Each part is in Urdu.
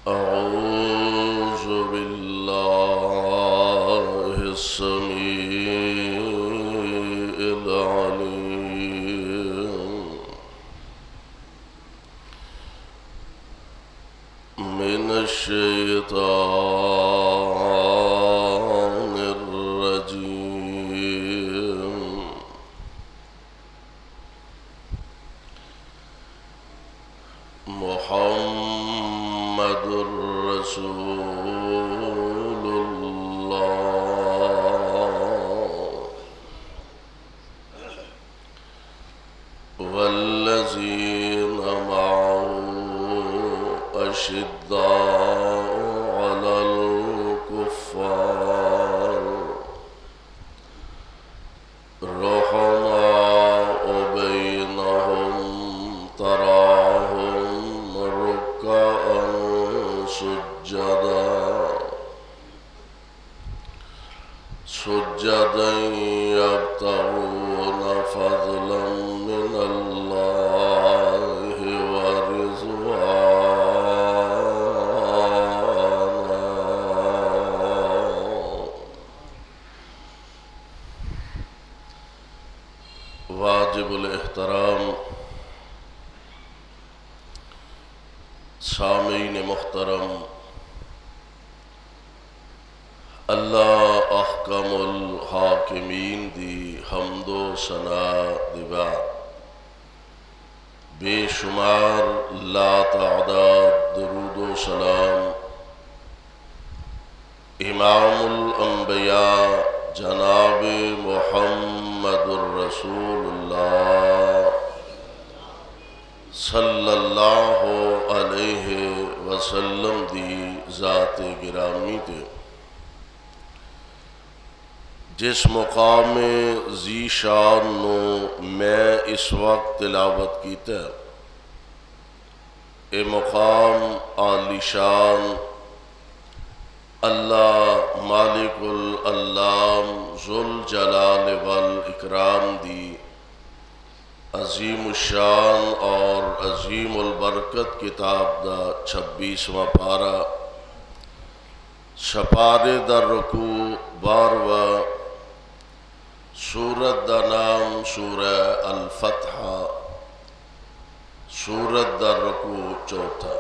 أعوذ بالله السميع العليم من الشيطان الرجيم. محمد رسول الله والذين معه أشداء على الكفار رحماء بينهم تراهم ركعا سجدا يبتغون فضلا من الله ورضوانا. واجب الاحترام سامعین محترم، اللہ احکم الحاکمین دی حمد و ثنا دی بعد بے شمار لا تعداد درود و سلام امام الانبیاء جناب محمد الرسول اللہ صلی اللہ علیہ وسلم دی ذات گرامی تے جس مقام ذی شان نو میں اس وقت تلاوت کیتا ہے، اے مقام عالی شان اللہ مالک الالام ذوالجلال والاکرام دی عظیم الشان اور عظیم البرکت کتاب دا 26واں پارہ سپارے در رکوع 12واں سورت دا نام سورہ الفتح، سورت در رکوع 4.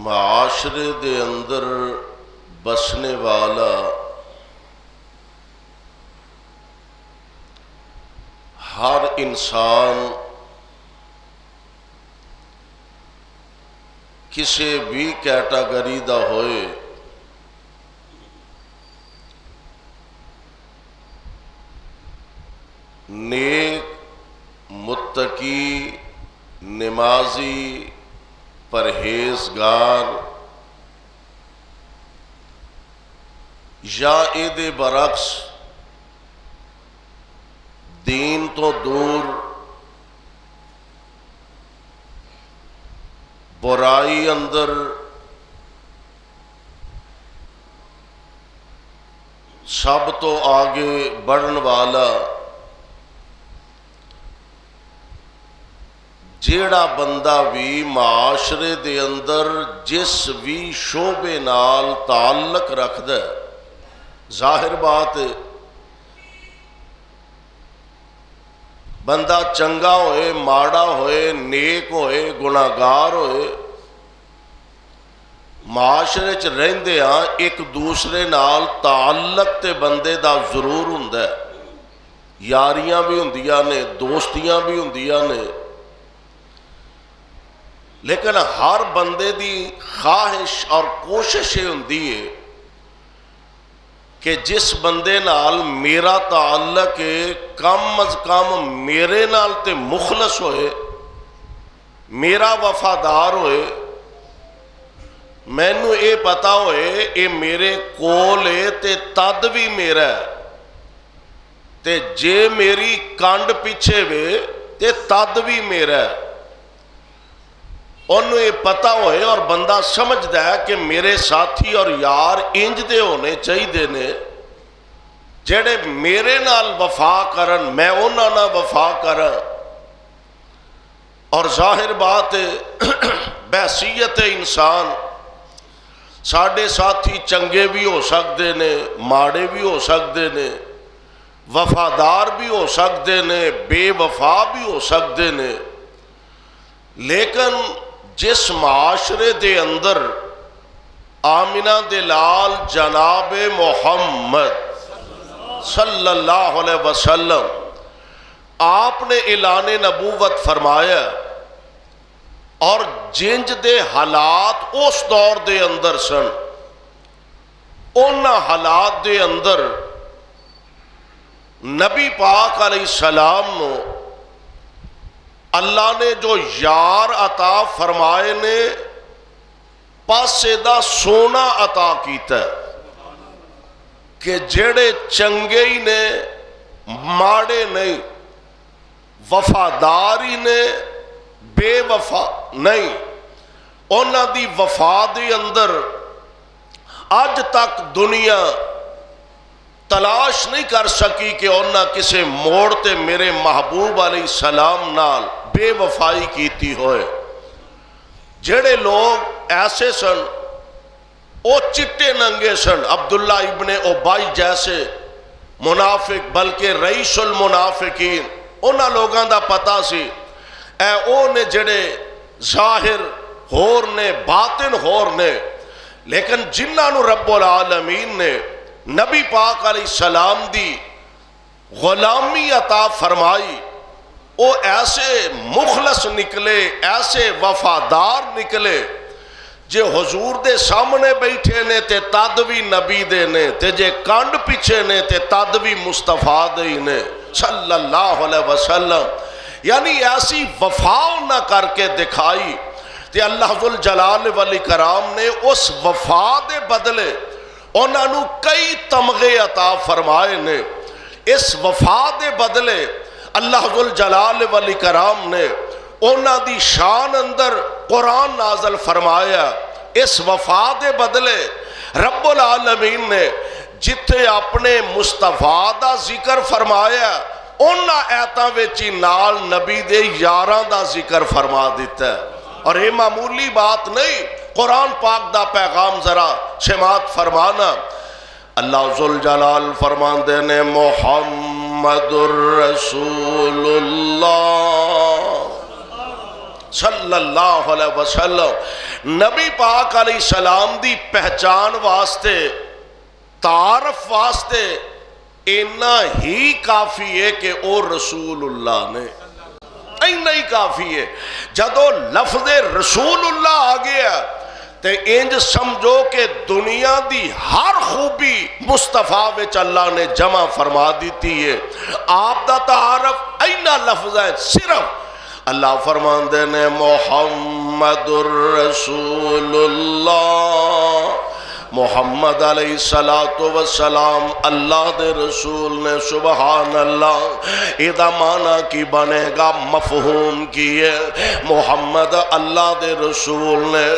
معاشرے دے اندر بسنے والا ہر انسان کسی بھی کیٹاگری دا ہوئے نیک، متقی، نمازی، پرہیزگار یا ایدے برعکس دین تو دور برائی اندر سب تو آگے بڑھن والا جیڑا بندہ بھی معاشرے دے اندر جس بھی شعبے نال تعلق رکھدا ہے، ظاہر بات ہے بندہ چنگا ہوئے ماڑا ہوئے نیک ہوئے گناہگار ہوئے معاشرے چ رہندے ہاں ایک دوسرے نال تعلق تے بندے دا ضرور ہوندا ہے، یاریاں بھی ہوندیاں نے، دوستیاں بھی ہوندیاں نے، لیکن ہر بندے دی خواہش اور کوشش یہ ہوندی ہے کہ جس بندے نال میرا تعلق ہے کم از کم میرے نال تے مخلص ہوئے، میرا وفادار ہوئے، مینو اے پتا ہوئے اے میرے کول ہے تے تد بھی میرا ہے، تے جے میری کانڈ پیچھے وے تے تد بھی میرا ہے، انہوں یہ پتا ہوئے اور بندہ سمجھدا ہے کہ میرے ساتھی اور یار انج دے ہونے چاہیے نے جڑے میرے نال وفا کرن میں انہاں نال وفا کراں. اور ظاہر بات ہے بحثیت انسان ساڈے ساتھی چنگے بھی ہو سکتے نے ماڑے بھی ہو سکتے نے وفادار بھی ہو سکتے نے بے وفا بھی ہو سکتے نے، لیکن جس معاشرے دے اندر آمنہ دے لال جناب محمد صلی اللہ علیہ وسلم آپ نے اعلان نبوت فرمایا، اور جنج دے حالات اس دور دے اندر سن، انہاں حالات دے اندر نبی پاک علیہ السلام نو اللہ نے جو یار عطا فرمائے نے پاسے دا سونا عطا کیتا ہے کہ جڑے چنگے ہی نے ماڑے نہیں، وفاداری نے بے وفا نہیں. انہاں دی وفا دے اندر اج تک دنیا تلاش نہیں کر سکی کہ انہاں کسے موڑ تے میرے محبوب علیہ السلام نال بے وفائی کیتی ہوئے. جڑے لوگ ایسے سن او چٹے ننگے سن، عبداللہ ابن ابی جیسے منافق، بلکہ رئیس المنافقین، انہاں لوگاں دا پتہ سی اے او نے جڑے ظاہر ہور نے باطن ہور نے، لیکن جنہاں نو رب العالمین نے نبی پاک علیہ السلام دی غلامی عطا فرمائی، او ایسے مخلص نکلے، ایسے وفادار نکلے، جے حضور دے سامنے بیٹھے نے تے تد بھی نبی دے نے، تے جے کانڈ پیچھے نے تے تد بھی مصطفیٰ دے نے صلی اللہ علیہ وسلم. یعنی ایسی وفا نہ کر کے دکھائی تے اللہ ذوالجلال والاکرام نے اس وفا دے بدلے انہاں نو کئی تمغے عطا فرمائے نے. اس وفا دے بدلے اللہ ذوالجلال والاکرام نے انہاں دی شان اندر قرآن نازل فرمایا. اس وفا دے بدلے رب العالمین نے جتھے اپنے مصطفیٰ دا ذکر فرمایا انہاں ایتاں وچی نال نبی دے یاراں دا ذکر فرما دیتا ہے. اور یہ معمولی بات نہیں، قرآن پاک دا پیغام ذرا سماعت فرمانا. اللہ ذوالجلال فرماندے نے محمد الرسول اللہ صلی اللہ علیہ وسلم نبی پاک علیہ السلام دی پہچان واسطے، تعارف واسطے اینا ہی کافی ہے کہ او رسول اللہ نے، اینا ہی کافی ہے. جدو لفظ رسول اللہ آ گیا تے انج سمجھو کہ دنیا دی ہر خوبی مصطفیٰ وچ اللہ نے جمع فرما دیتی ہے. آپ دا تعارف اینا لفظ ہے، صرف اللہ فرماندے نے محمد الرسول اللہ، محمد علیہ السلام اللہ دے رسول نے. سبحان اللہ. ایدہ معنی کی بنے گا، مفہوم کی ہے محمد اللہ دے رسول نے.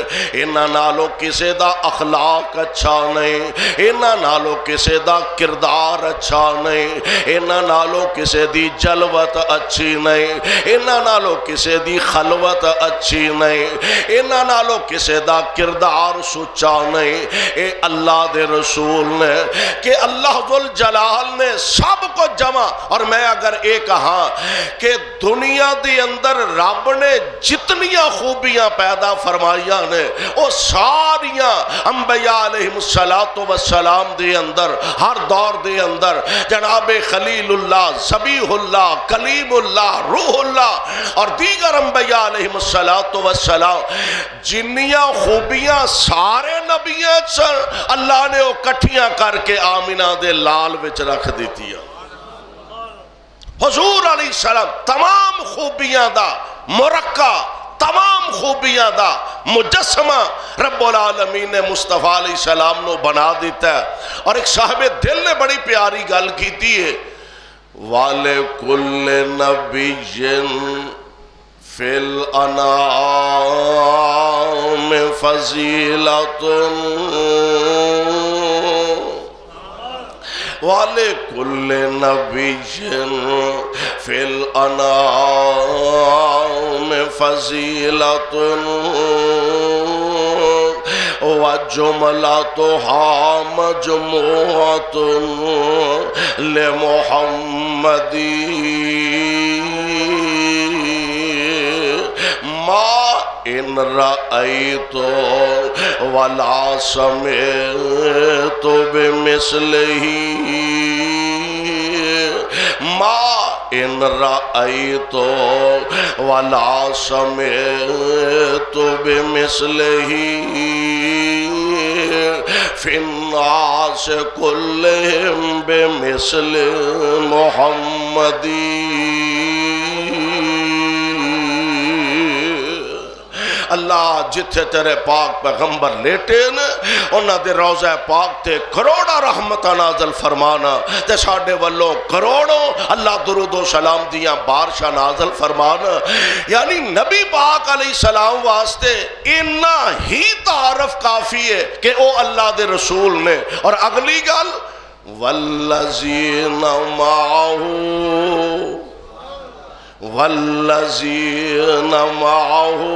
انہاں نالو کسے دا اخلاق اچھا نہیں، انہاں نالو کسے دا کردار اچھا نہیں، انہاں نالو کسے دی جلوت اچھی نہیں، انہاں نالو کسے دی خلوت اچھی نہیں، انہاں نالو کسے دا کردار سچا نہیں. اللہ دے رسول نے کہ اللہ ذوالجلال نے سب کو جمع. اور میں اگر یہ کہا کہ دنیا دی اندر رب نے جتنیاں خوبیاں پیدا فرمائیاں نے وہ ساریاں انبیاء علیہ السلام دے اندر ہر دور دے اندر جناب خلیل اللہ، ذبیح اللہ، کلیم اللہ، روح اللہ اور دیگر انبیاء علیہ السلام جنیاں خوبیاں سارے نبیوں سے اللہ نے وہ کٹھیاں کر کے آمنہ دے لال وچ رکھ دیتی. حضور علیہ السلام تمام خوبیاں دا مرکہ، تمام خوبیاں دا مجسمہ رب العالمین نے مصطفیٰ علیہ السلام نو بنا دیتا ہے. اور ایک صاحب دل نے بڑی پیاری گل کیتی ہے، وَلِكُلِّ نَبِيٍّ فِي الْأَنَعَامِ فَضِيلَةٌ وَلِكُلِّ نَبِيٍّ فِي الْأَنَامِ فَضِيلَةٌ وَجُمْلَتُهَا مَجْمُوعَةٌ لِمُحَمَّدٍ ما إن رأيت ولا سمعت بمثله ما إن رأيت ولا سمعت بمثله في الناس كلهم بمثل محمد اللہ جتھے تیرے پاک پیغمبر لیٹے نے انہاں دے روضہ پاک تے کروڑا رحمتہ نازل فرمانا تے ساڑھے والوں کروڑوں اللہ درود و سلام دیاں بارشاں نازل فرمانا یعنی نبی پاک علیہ السلام واسطے اتنا ہی تعارف کافی ہے کہ او اللہ دے رسول نے اور اگلی گل والذین معہو والذین معہو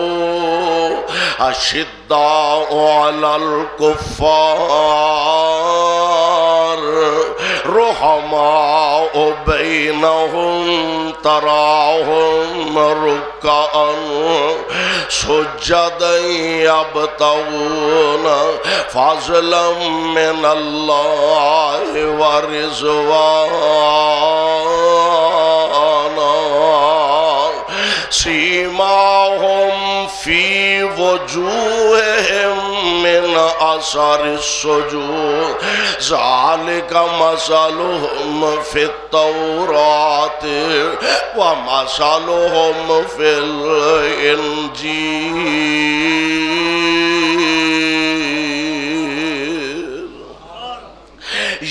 اشداء علی الکفار رحماء بینہم تراہم رکعا سجدا یبتغون فضلا من اللہ ورضوانا سیماہم فی وجوہہم من اثر السجود ذالک مثلہم فی التوراۃ ومثلہم فی الانجیل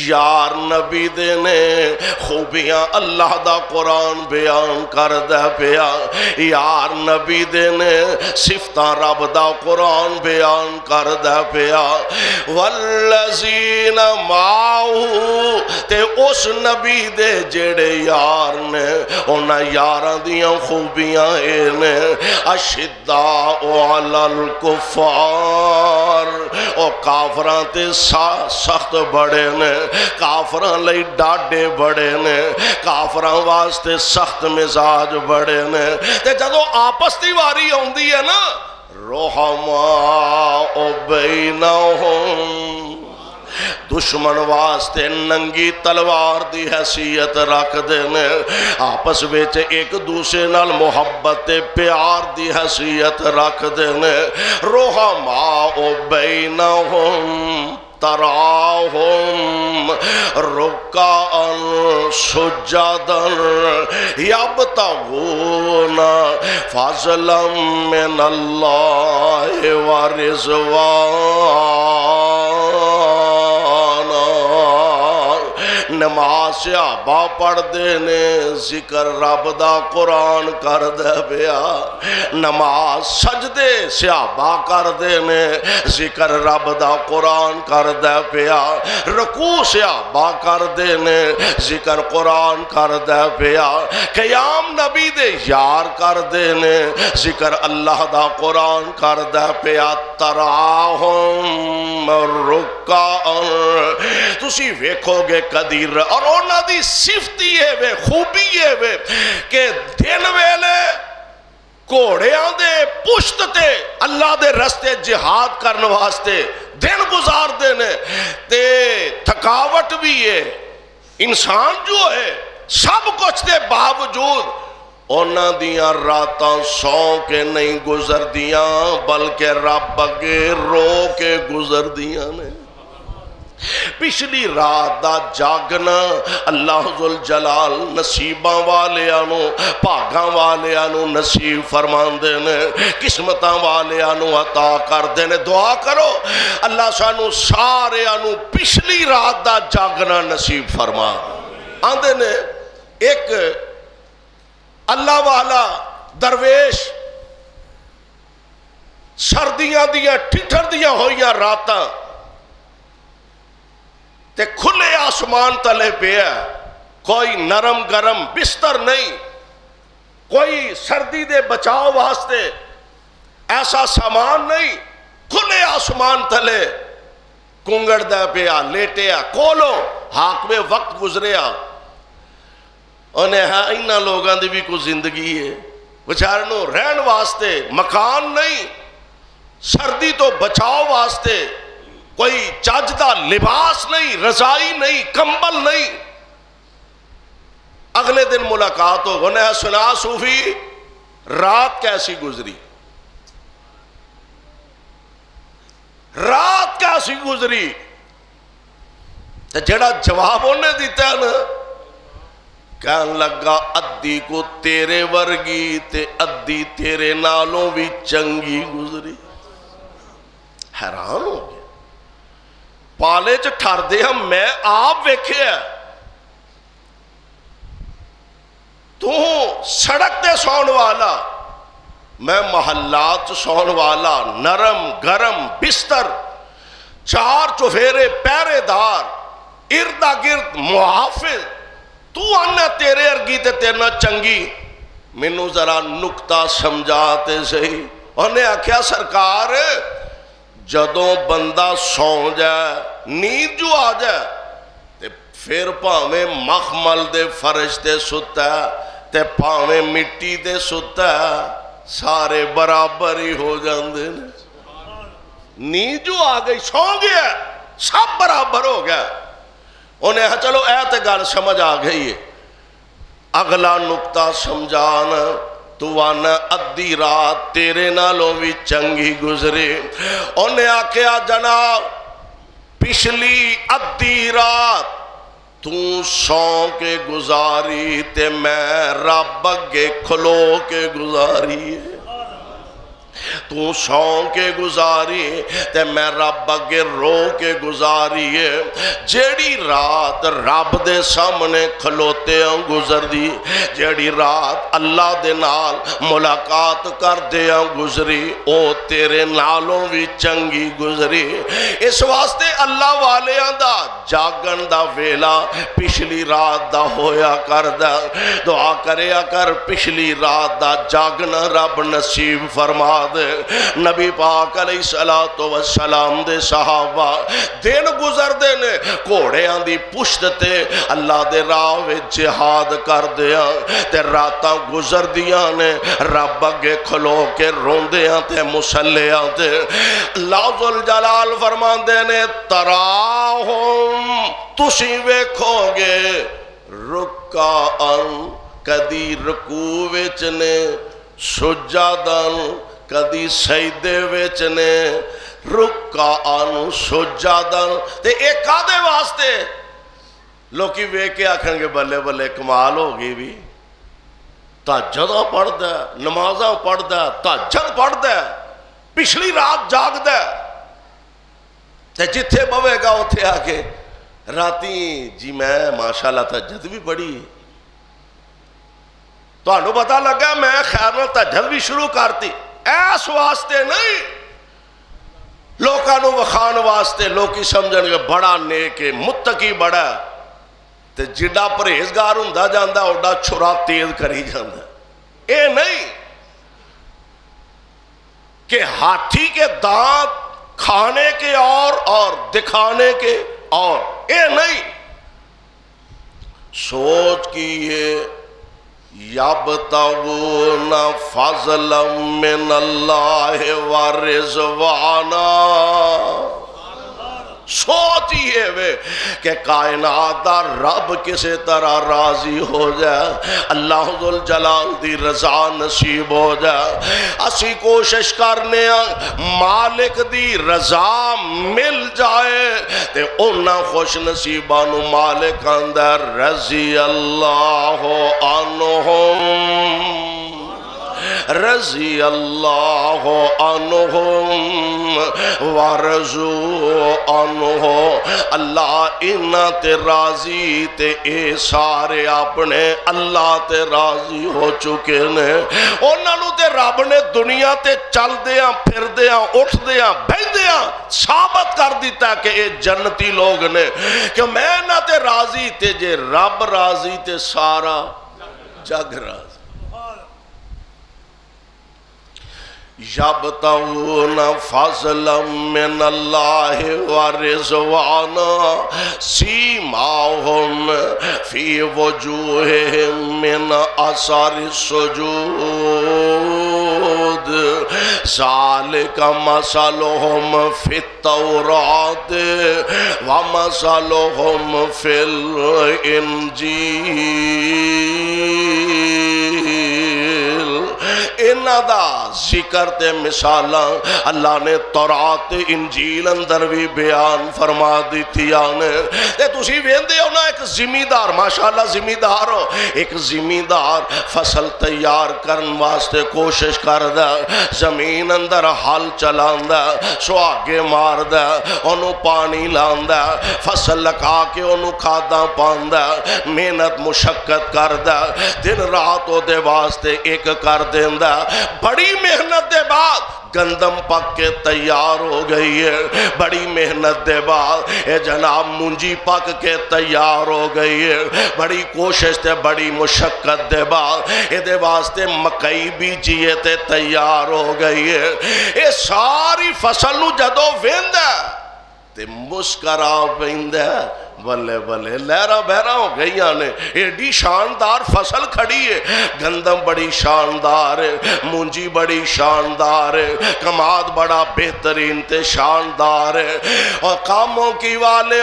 یار نبی دے نے خوبیاں اللہ دا قرآن بیان کر دے پیا یار نبی دے نے صفتاں رب دا قرآن بیان کر دے پیا والذین معہو تے اس نبی دے جڑے یار نے انہاں یاراں دیاں خوبیاں اے نے اشداء علی الکفار او کافراں تے سخت بڑے نے کافران لئی ڈاڈے بڑے نے کافران واسطے سخت مزاج بڑے نے تے جدو آپس دی واری ہوندی ہے نا رحماء بینہم دشمن واسطے ننگی تلوار دی حیثیت رکھ دینے آپس ویچ ایک دوسرے نال محبت پیار دی حیثیت رکھ دینے رحماء بینہم تراہم رکعا سجدا یبتغون فضلا من اللہ ورضوانا نماز صحابہ پڑھ دینے ذکر رب دا قرآن کر دے بیا نماز سجدے صحابہ کر دینے ذکر رب دا قرآن کر دے بیا رکوع صحابہ کر دینے ذکر قرآن کر دے بیا قیام نبی دے یار کر دینے ذکر اللہ دا قرآن کر دے بیا تراہم رکعا تسی ویکھو گے قدیر اور اونا دی صفتی ہے وے خوبی ہے وے کہ دن ویلے کوڑے آندے پشت تے اللہ دے رستے جہاد کرنے واسطے دن گزار دینے تے تھکاوٹ بھی ہے انسان جو ہے سب کچھ دے باوجود اونا دیاں راتاں سو کے نہیں گزر دیاں بلکہ رب اگے رو کے گزر دیاں نے پچھلی رات دا جاگنا اللہ ذوالجلال نصیباں والیانو پاگاں والیانو نصیب فرمان دینے قسمتاں والیانو عطا کر دینے دعا کرو اللہ سانو سارے آنو پچھلی رات دا جاگنا نصیب فرما آندے نے ایک اللہ والا درویش سردیاں دیاں ٹھٹر دیاں ہوئیاں راتاں تے کھلے آسمان تلے پہ ہے، کوئی نرم گرم بستر نہیں، کوئی سردی دے بچاؤ واسطے ایسا سامان نہیں، کھلے آسمان تلے کنگڑ دے پیا لیٹیا کولو حاکم وقت گزریا۔ انہیں ہے انہاں لوگاں دی بھی کوئی زندگی ہے، بچارنوں رہن واسطے مکان نہیں، سردی تو بچاؤ واسطے کوئی چاجدہ لباس نہیں، رضائی نہیں، کمبل نہیں۔ اگلے دن ملاقات ہو، انہیں ہے سنا صوفی رات کیسی گزری، رات کیسی گزری؟ جڑا جواب انہیں دیتا ہے نا، کہن لگا ادھی کو تیرے ورگی تے ادھی تیرے نالوں بھی چنگی گزری۔ حیران ہو گیا، پالے چ ٹھر دے ہم میں آپ ویکھے ہے، تو سڑک تے سون والا، میں محلات سون والا، نرم گرم بستر، چار چفیرے پہرے دار، اردہ گرد محافظ، تو آنا تیرے ارگی تے تیرنا چنگی، مینوں ذرا نکتہ سمجھاتے صحیح۔ انہیں آکھیا سرکار جدوں بندہ سو جائے نیند جو آ جائے تے پھر پاویں مخمل دے فرش تے ستا ہے تے پاویں مٹی دے ستا ہے، سارے برابر ہی ہو جاندے نے۔ نیند جو آ گئی سو گیا سب برابر ہو گیا۔ انہیں ہاں چلو اے تے گل سمجھ آ گئی ہے، اگلا نکتہ سمجھانا، تو آنا ادھی رات تیرے نالوں بھی چنگی گزرے۔ انہیں آکھیا جناب پچھلی ادھی رات تو سو کے گزاری تے میں رب اگے کھلو کے گزاری ہے، تو سو کے گزاری تے میں رب اگے رو کے گزاری ہے۔ جیڑی رات رب دے سامنے کھلوتے ہوں گزر دی، جیڑی رات اللہ دے نال ملاقات کر دے ہوں گزری، او تیرے نالوں بھی چنگی گزری۔ اس واسطے اللہ والے دا جاگن دا ویلا پچھلی رات دا ہویا کر دا، دعا کریا کر پچھلی رات دا جاگنا رب نصیب فرما دے۔ نبی پاک علیہ السلام دے صحابہ دن گزر دے نے گھوڑیاں دی پشت تے اللہ دے راہ وچ جہاد کر دیا تے راتاں گزر دیاں نے رب اگے کھلو کے روندیاں تے مسلیاں تے اللہ ذوالجلال فرماندے نے تراہم تسی ویکھو گے رکعن کدی رکوع وچ نے، سجدن کدی سجدے وچ نے، رکعن سجدن تے ایک آدھے واسطے لوکی ویکھ کے آکھیں گے بلے بلے کمال ہوگی بھی، تہجداں پڑھدا ہے، نمازاں پڑھدا ہے، تہجد پڑھدا ہے، پچھلی رات جاگدا ہے تے جتھے بوے گا اتھے آ کے راتی جی میں ماشاءاللہ تہجد بھی پڑھی، تو انہوں پتہ لگا میں خیر نال تہجد بھی شروع کرتی، ایس واسطے نہیں لوکاں نوں وکھان واسطے، لوکی سمجھن گے بڑا نیک ہے متقی بڑا ہے، تے جڈا پرہیزگار ہوندا جاندا اوڈا چھرا تیز کری جاندا۔ اے نہیں کہ ہاتھی کے دانت کھانے کے اور دکھانے کے اور، اے نہیں سوچ کی یہ یبتغون فضلا من اللہ ورضوانا، سوچ یہ وے کہ کائنات دا رب کسے طرح راضی ہو جائے، اللہ ذوالجلال دی رضا نصیب ہو جائے۔ اسی کوشش کرنے مالک دی رضا مل جائے تے انہاں خوش نصیبانو مالک اندر رضی اللہ عنہم، رضی اللہ عنہم ورضوا عنہ، اللہ انہاں تے راضی تے اے سارے اپنے اللہ تے راضی ہو چکے نے۔ انہاں نوں تے رب نے دنیا تے چل دیاں پھر دیاں اٹھ دیاں بہن دیاں ثابت کر دیتا کہ اے جنتی لوگ نے کہ میں نہ تے راضی تے جے رب راضی تے سارا جگ راضی۔ یبتغون فضلا من اللہ ورضوانا سیماہم فی وجوہہم من اثر السجود ذالک مثلہم فی التوراۃ ومثلہم فی الانجیل۔ انہاں دا ذکر تے مثالاں اللہ نے تورات انجیل اندر بھی بیان فرما دیتیاں نے۔ تے تسی ویندے ہو نا ایک زمیندار، ماشاءاللہ زمیندار ہو، ایک زمیندار فصل تیار کرن واسطے کوشش کردا، زمین اندر ہل چلاندا، سہاگے ماردا، اونوں پانی لاندا، فصل لگا کے اونوں کھاداں پاندا، محنت مشقت کردا، دن رات او دے واسطے ایک کر دیندا۔ بڑی محنت دے بعد گندم پک کے تیار ہو گئی ہے، بڑی محنت دے بعد اے جناب مونجی پک کے تیار ہو گئی ہے، بڑی کوشش تے بڑی مشقت دے بعد اے دے واسطے مکئی بیجیے تے تیار ہو گئی ہے۔ اے ساری فصل نو جدو ویندا تے مسکرا ویندا، بلے بلے لہرہ بہرہ ہو گئی نے، ایڈی شاندار فصل کھڑی ہے، گندم بڑی شاندار ہے، مونجی بڑی شاندار ہے، کماد بڑا بہترین تے شاندار ہے، اور کاموں کی والے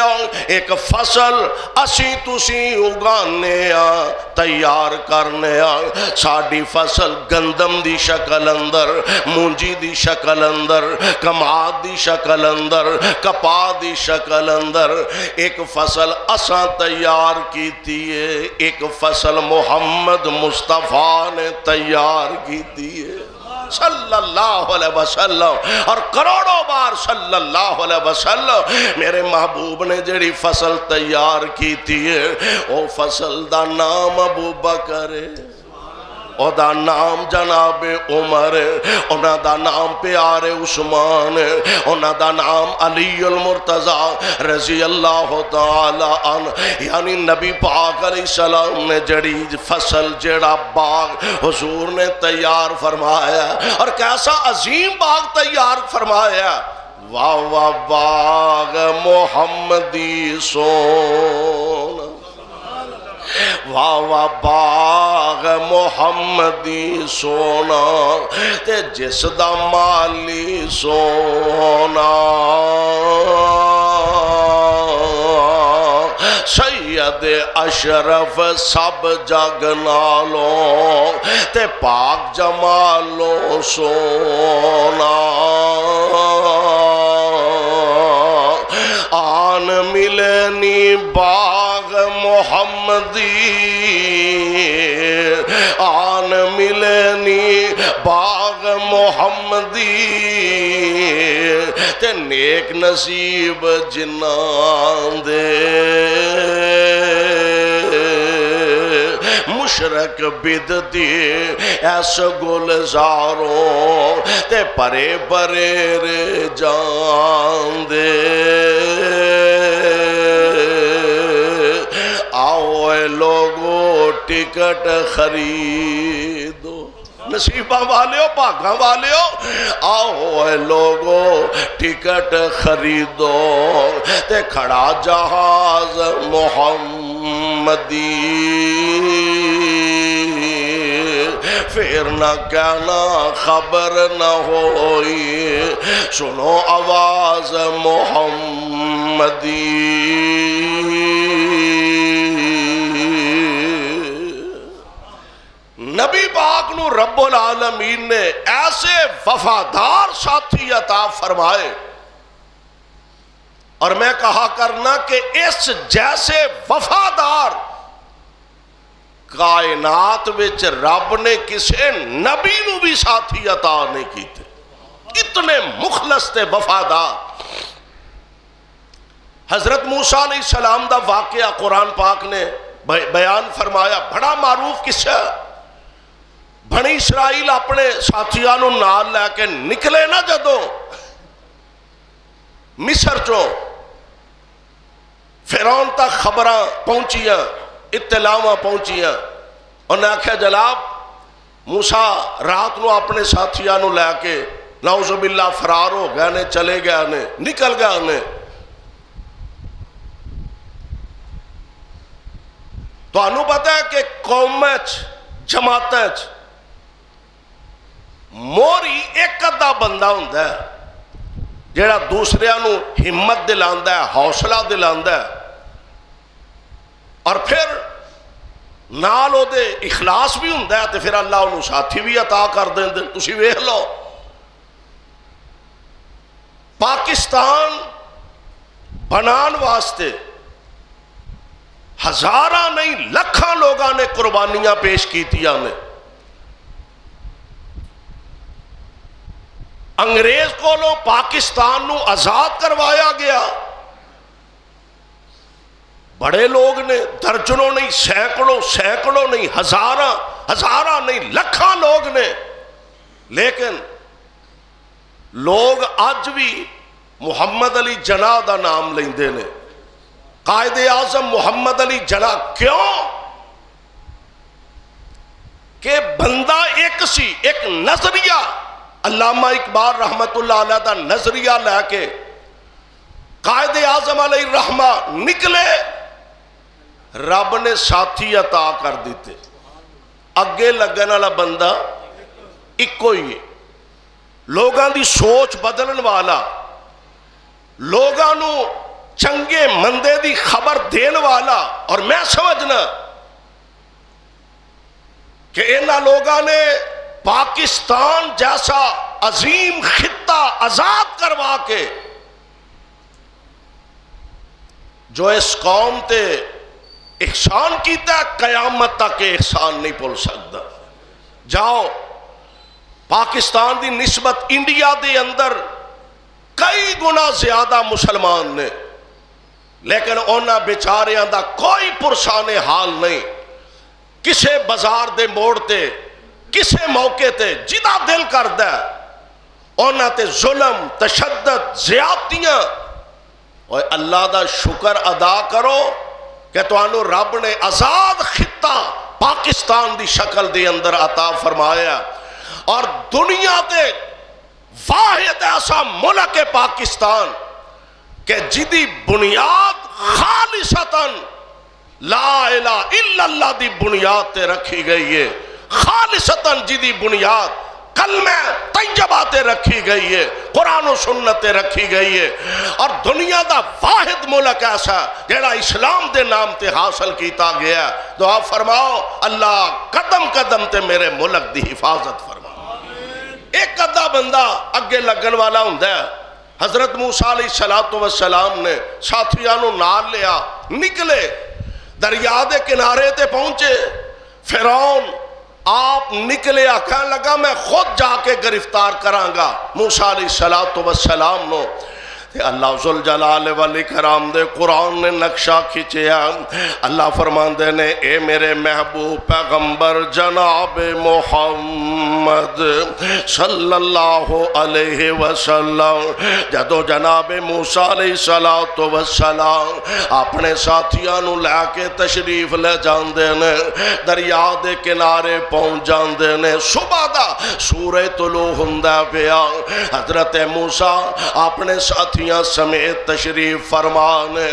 ایک فصل اسی تسی اگانے تیار کرنے ساڑی فصل گندم دی شکل اندر، مونجی دی شکل اندر، کماد دی شکل اندر، کپا دی شکل اندر، ایک فصل اساں تیار کیتی ہے، ایک فصل محمد مصطفیٰ نے تیار کیتی ہے صلی اللہ علیہ وسلم، اور کروڑوں بار صلی اللہ علیہ وسلم۔ میرے محبوب نے جڑی فصل تیار کیتی ہے او فصل دا نام ابو بکر ہے، او دا نام جناب عمر ہے، اونا دا نام پیارے عثمان ہے، اونا دا نام علی المرتضی رضی اللہ تعالی عنہ۔ یعنی نبی پاک علیہ السلام نے جڑی فصل جڑا باغ حضور نے تیار فرمایا، اور کیسا عظیم باغ تیار فرمایا، واہ واہ باغ محمدی سونا، واہ واہ باغ محمدی سونا تے جس دا مالی سونا، سید اشرف سب جگ نالوں تے پاک جمالوں سونا، آن ملنی باغ محمدی، آن ملنی باغ محمدی تے نیک نصیب جنان دے، مشرک بدتی ایس گلزاروں تے پرے پرے رے جان دے، آؤ اے لوگو ٹکٹ خریدو، نصیبہ والے ہو پاکاں والے ہو، آؤ اے لوگو ٹکٹ خریدو تے کھڑا جہاز محمدی، پھر نہ کہنا خبر نہ ہوئی، سنو آواز محمدی۔ نبی پاک نو رب العالمین نے ایسے وفادار ساتھی عطا فرمائے، اور میں کہا کرنا کہ اس جیسے وفادار کائنات وچ رب نے کسے نبی نو بھی ساتھی عطا نہیں کیتے، اتنے مخلص تے وفادار۔ حضرت موسیٰ علیہ السلام دا واقعہ قرآن پاک نے بیان فرمایا، بڑا معروف قصہ۔ بنی اسرائیل اپنے ساتھیاں نو نال لے کے نکلے نا جدوں مصر چوں، فرعون تک خبراں پہنچیاں، اطلاعاں پہنچیاں، انہیں آکھیا جناب موسیٰ رات نو اپنے ساتھیاں نو لے کے نعوذ باللہ فرار ہو گئے نے، چلے گئے نے، نکل گئے نے۔ تو انہوں پتہ ہے کہ قوم جماعت موری ایک ادھا بندہ ہوندہ ہے جیڑا دوسرے نو ہمت دلاندہ ہے، حوصلہ دلاندہ ہے، اور پھر نالو دے اخلاص بھی ہوندہ ہے، تو پھر اللہ انہوں ساتھی بھی عطا کر دیں دے۔ تسی ویکھ لو پاکستان بنان واسطے ہزاراں نہیں لکھاں لوگاں نے قربانیاں پیش کیتیاں نے۔ انگریز کو لو پاکستان نو آزاد کروایا گیا، بڑے لوگ نے، درجنوں نہیں، سینکڑوں نہیں، ہزاراں نہیں، لکھاں لوگ نے، لیکن لوگ اج بھی محمد علی جناح دا نام لیندے نے، قائد اعظم محمد علی جناح۔ کیوں کہ بندہ ایک سی، ایک نظریہ، علامہ اقبال رحمت اللہ علیہ دا نظریہ لے کے قائد اعظم علیہ الرحمہ نکلے، رب نے ساتھی عطا کر دیتے، اگے لگن والا بندہ ایکو ہی ہے، لوگاں دی سوچ بدلن والا، لوگاں نو چنگے مندے دی خبر دین والا۔ اور میں سمجھنا کہ انہاں لوگاں نے پاکستان جیسا عظیم خطہ آزاد کروا کے جو اس قوم تے احسان کیتا ہے، قیامت تک احسان نہیں بھول سکتا۔ جاؤ پاکستان دی نسبت انڈیا دے اندر کئی گنا زیادہ مسلمان نے، لیکن انہاں بیچاریاں دا کوئی پرسان حال نہیں۔ کسے بازار دے موڑ تے، کسے موقع تے جدا دل کردہ انہاں تے ظلم، تشدد، زیادتیاں۔ اور اللہ دا شکر ادا کرو کہ تانوں رب نے آزاد خطہ پاکستان دی شکل دے اندر عطا فرمایا، اور دنیا تے واحد ایسا ملک ہے پاکستان کہ جدی بنیاد خالصتاً لا الہ الا اللہ دی بنیاد تے رکھی گئی ہے، خالصتاً جدی بنیاد کلمہ طیبہ تے رکھی گئی ہے، قرآن و سنت تے رکھی گئی ہے، اور دنیا دا واحد ملک ایسا جیڑا اسلام دے نام تے حاصل کیتا گیا ہے۔ دعا فرماؤ اللہ قدم قدم تے میرے ملک دی حفاظت فرما۔ ایک ادھا بندہ اگے لگن والا ہوندہ ہے۔ حضرت موسیٰ علیہ السلام نے ساتھیانوں نال لیا، نکلے، دریا دے کنارے تے پہنچے، فرعون آپ نکلے، کہنے لگا میں خود جا کے گرفتار کرانگا موسیٰ علیہ السلام نو۔ اللہ ذوالجلال والاکرام دے قرآن نے نقشہ کھچیا، اللہ فرماندے نے اے میرے محبوب پیغمبر جناب محمد صلی اللہ علیہ وسلم، جدو جناب موسیٰ علیہ السلام اپنے ساتھیاں نو لے کے تشریف لے جاندے نے، دریا دے کنارے پہنچ جاندے نے، صبح دا سورہ طلوع ہندہ پیا، حضرت موسیٰ اپنے ساتھی سمیت تشریف فرمانے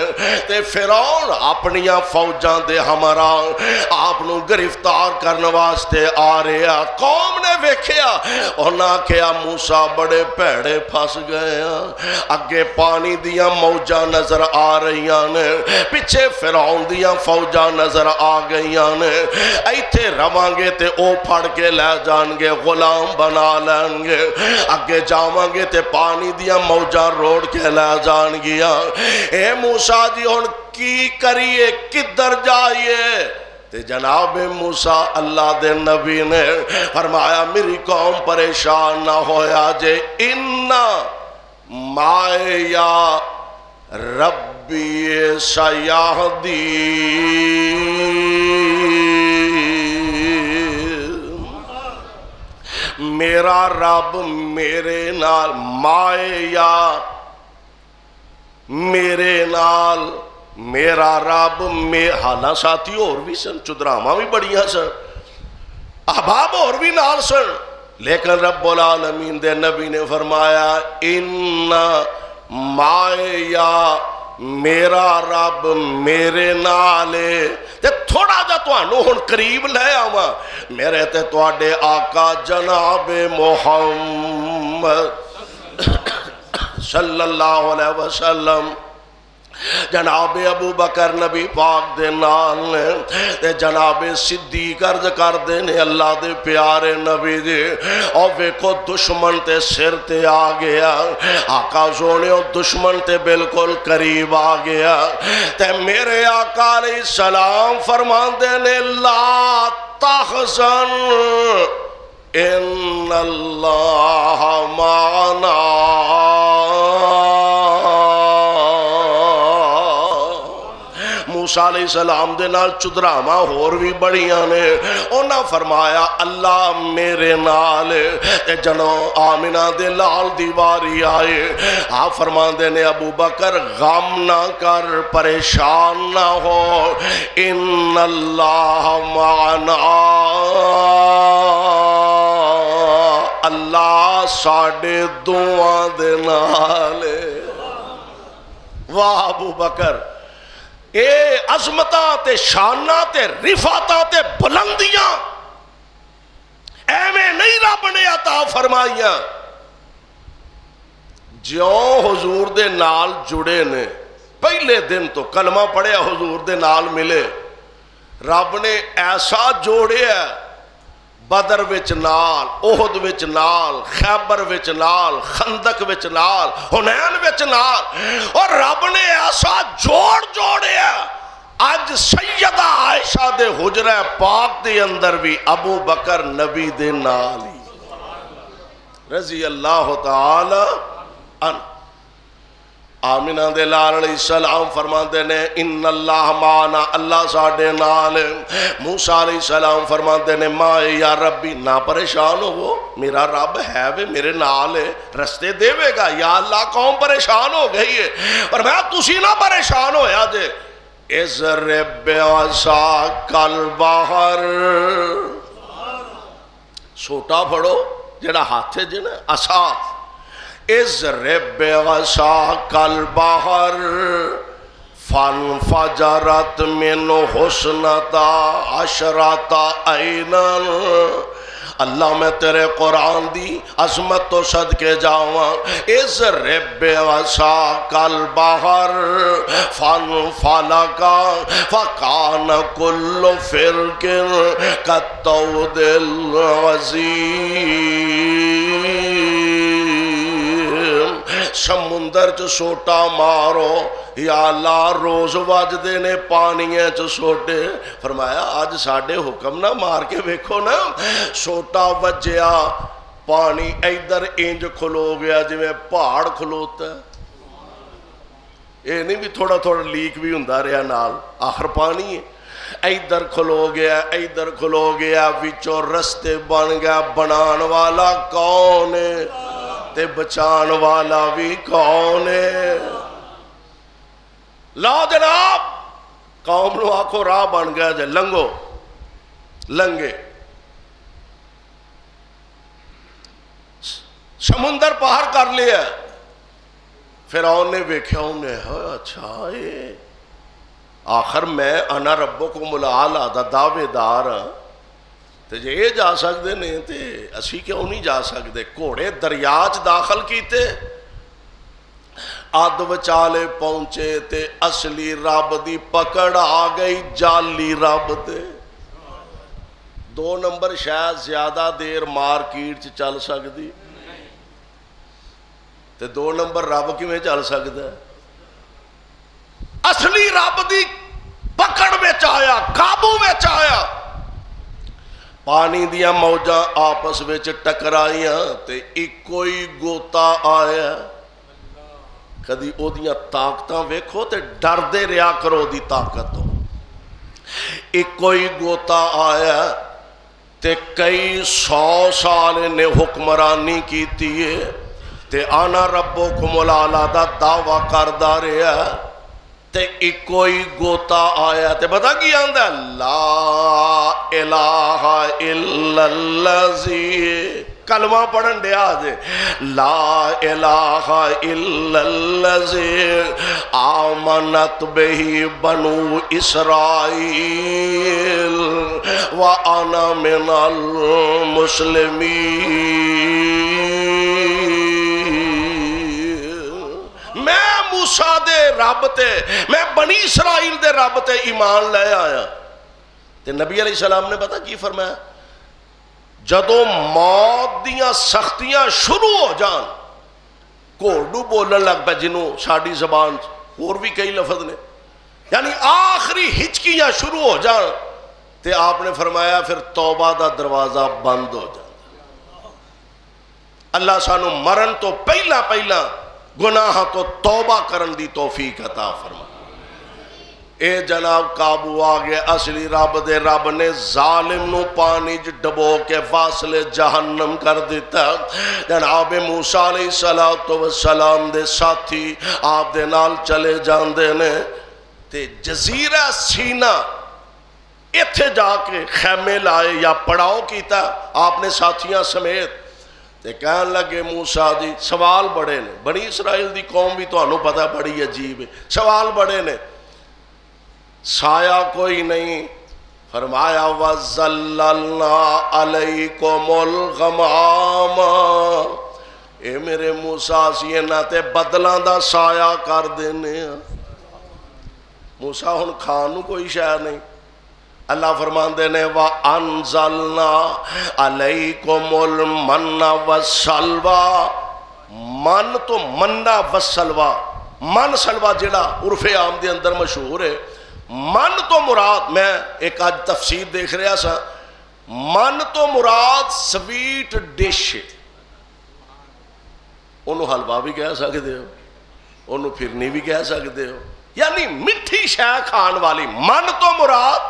تے فرعون اپنیاں فوجاں دے ہمراہ آپ نو گرفتار کرنے واسطے آ رہا۔ قوم نے ویکھیا، انہاں کہا موسیٰ بڑے پیڑے پھس گئے ہیں، اگے پانی دیاں موجاں نظر آ رہیاں نے، پیچھے فرعون دیاں فوجاں نظر آ گئیاں نے، ایتھے روانگے تے او پھڑ کے لے جانگے، غلام بنا لیں گے، اگے جاوانگے تے پانی دیاں موجاں روڑ کے لے جان گیا۔ اے موسیٰ جی ہن کی کریے، کدھر جائیے؟ تے جناب موسیٰ اللہ دے نبی نے فرمایا میری قوم پریشان نہ ہویا جے اِنَّا مَعَيَا رَبِّي سَيَهْدِينِ میرا رب میرے نال مایا میرے نال میرا رب حالاں ساتھی اور بھی سن چدراواں بھی بڑیاں سن احباب اور بھی نال سن لیکن رب العالمین دے نبی نے فرمایا ان مایا میرا رب میرے نالے تے تھوڑا جا توانو ہن قریب لے آواں میرے تے تواڈے آقا جناب محمد صلی اللہ علیہ وسلم جناب ابو بکر نبی پاک دے نال نے جناب صدیق عرض کر دے نے اللہ دے پیارے نبی دے اور ویکھو دشمن تے سر تے آ گیا آقا سونے دشمن تے بالکل قریب آ گیا تے میرے آقا علیہ السلام فرمان دے نے لا تحزن ان اللہ معنا موسیٰ علیہ السلام دے نال چدراواں ہور بھی بڑیاں نے انہاں فرمایا اللہ میرے نال تے جنو آمنہ دے لال دیواری آئے آپ فرماندے نے ابو بکر غم نہ کر پریشان نہ ہو ان اللہ معنا اللہ ساڑھے دعا دے نالے واہ ابو بکر اے عظمتاں تے شاناں تے رفعتاں تے بلندیاں ایویں نہیں رب نے عطا فرمائیاں جیوں حضور دے نال جڑے نے پہلے دن تو کلمہ پڑھیا حضور دے نال ملے رب نے ایسا جوڑے ہے بدر وچ نال احد وچ نال خیبر وچ نال خندق وچ نال حنین وچ نال اور رب نے ایسا جوڑیا آج سیدہ عائشہ دے حجرہ پاک دے اندر بھی ابو بکر نبی دے نال ہی رضی اللہ تعالی عنہ آمینہ دے لال علیہ السلام فرماندے نے ان اللہ معنا اللہ ساڑھے نال موسیٰ علیہ السلام فرماندے نے ماں یا ربی نہ پریشان ہو میرا رب ہے وے میرے نال رستے دے گا یا اللہ قوم پریشان ہو گئی ہے پر میں تسی نہ پریشان ہویا جے اضرب بعصاک البحر سوٹا پھڑو جڑا ہاتھ ہے جنا عصا اضرب بعصاک البحر فانفجرت من حسنتا عشرت عینا اللہ میں تیرے قرآن دی عظمت تو صدقے جاواں اضرب بعصاک البحر فانفلق فکان کل فرق کالطود العظیم سمندر چ سوٹا مارو یا اللہ روز وجدے نے پانیاں چ سوٹے فرمایا آج ساڑھے حکم نہ مار کے ویکھو نا سوٹا وجیا پانی ایدر انج کھلو گیا جو میں پہاڑ کھلوتا ہے یہ نہیں بھی تھوڑا تھوڑا لیک بھی ہندہ رہا نال آخر پانی ہے ایدر کھلو گیا وچوں رستے بن گیا بنان والا کون ہے تے بچان والا بھی کون ہے لا جناب قوم نو آکھو راہ بن گیا جے لنگو لنگے سمندر پار کر لیا فرعون نے ویکھیا انہیں اچھا یہ آخر میں انا ربکم الاعلی دا دعوے دار تے جے یہ جا سکتے نہیں تے اسی کیوں نہیں جا سکتے گھوڑے دریاچ داخل کیتے آد وچالے پہنچے تے اصلی رب دی پکڑ آ گئی جالی رب دے 2 نمبر شاید زیادہ دیر مارکیٹ چل سکتی تے 2 نمبر رب کی میں چل سکتا ہے اصلی رب دی پکڑ میں وچ آیا، قابو وچ آیا، پانی دیا موجاں آپس وچ ٹکرائیاں تے ایکو ہی گوتا آیا۔ کدی او دیاں طاقتاں ویکھو تے ڈر دے رہا کرو دی طاقت تو، ایکو ہی گوتا آیا تے کئی 100 سال نے حکمرانی کیتی ہے تے آنا ربکم الاعلی دا دعویٰ کردا رہا تے ایکو ہی گوتا آیا تے پتہ کی آندا لا الہ الا الذی، کلمہ پڑھن دیا جے لا الہ الا الذی آمنت بہ بنو اسرائیل وانا من المسلمین، میں موسیٰ دے رب تے، میں بنی اسرائیل دے رب تے ایمان لے آیا۔ تے نبی علیہ السلام نے پتہ کی فرمایا، جدوں موت دیاں سختیاں شروع ہو جان، کوڑو بولن لگ پہ جنوں ساڑی زبان اور بھی کئی لفظ نے، یعنی آخری ہچکیاں شروع ہو جان تے آپ نے فرمایا پھر توبہ دا دروازہ بند ہو جان۔ اللہ سانو مرن تو پہلا گناہ تو توبہ کرن دی توفیق عطا فرما۔ اے جناب قابو آگے، اصلی رب دے رب نے ظالم نو پانی ڈبو کے فاصلے جہنم کر دیتا۔ جناب موسیٰ علیہ السلام دے ساتھی آپ دے نال چلے جاندے نے تے جزیرہ سینا ایتھے جا کے خیمے لائے یا پڑاؤ کیتا آپ نے ساتھیاں سمیت تے کہن لگے موسیٰ جی سوال بڑے نے، بنی اسرائیل دی قوم بھی تو انہوں پتہ بڑی عجیب ہے، سوال بڑے نے، سایہ کوئی نہیں، فرمایا وَظَلَّلْنَا عَلَيْكُمُ الْغَمَامَ، اے میرے موسیٰ سی نہ تے بدلاں دا سایہ کر دینے۔ موسیٰ ہن کھانو کوئی شے نہیں، اللہ فرماندے نے وَأَنزَلْنَا عَلَيْكُمُ الْمَنَّ وَالسَّلْوَىٰ، من تو منّا وَالسَّلْوَىٰ، من سلوہ جڑا عرف عام دے اندر مشہور ہے، من تو مراد، میں ایک آج تفسیر دیکھ رہا سا، من تو مراد سویٹ ڈش ہے، انہوں حلوہ بھی کہہ سکتے ہو، انہوں پھرنی بھی کہہ سکتے ہو، یعنی مٹھی شے کھان والی۔ من تو مراد